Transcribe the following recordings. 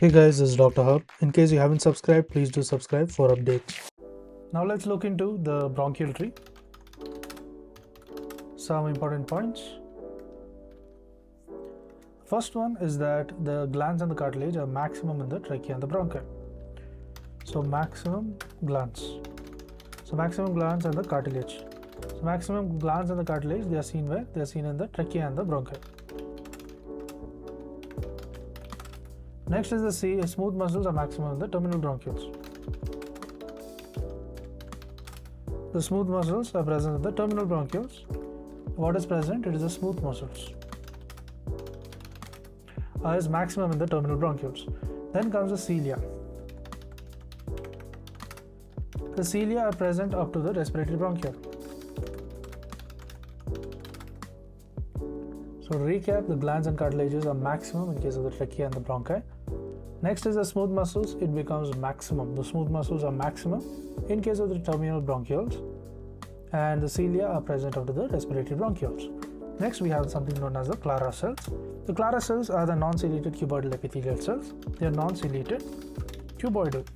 Hey guys, this is Dr. Hub. In case you haven't subscribed, please do subscribe for updates. Now let's look into the bronchial tree. Some important points. First one is that the glands and the cartilage are maximum in the trachea and the bronchi. So maximum glands. So maximum glands and the cartilage. So maximum glands and the cartilage, they are seen where? They are seen in the trachea and the bronchi. Next is the smooth muscles are maximum in the terminal bronchioles. The smooth muscles are present in the terminal bronchioles. What is present? It is the smooth muscles. Is maximum in the terminal bronchioles. Then comes the cilia. The cilia are present up to the respiratory bronchiole. So to recap, the glands and cartilages are maximum in case of the trachea and the bronchi. Next is the smooth muscles, it becomes maximum. The smooth muscles are maximum in case of the terminal bronchioles, and the cilia are present up to the respiratory bronchioles. Next we have something known as the Clara cells. The Clara cells are the non-ciliated cuboidal epithelial cells. They are non-ciliated cuboidal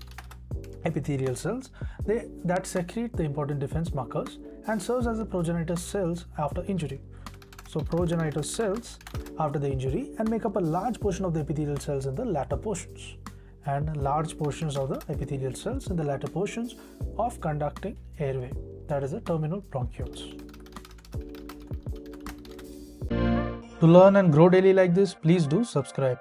epithelial cells that secrete the important defense markers and serves as the progenitor cells after injury. So progenitor cells after the injury and make up a large portion of the epithelial cells in the latter portions, and large portions of the epithelial cells in the latter portions of conducting airway, that is the terminal bronchioles. To learn and grow daily like this, please do subscribe.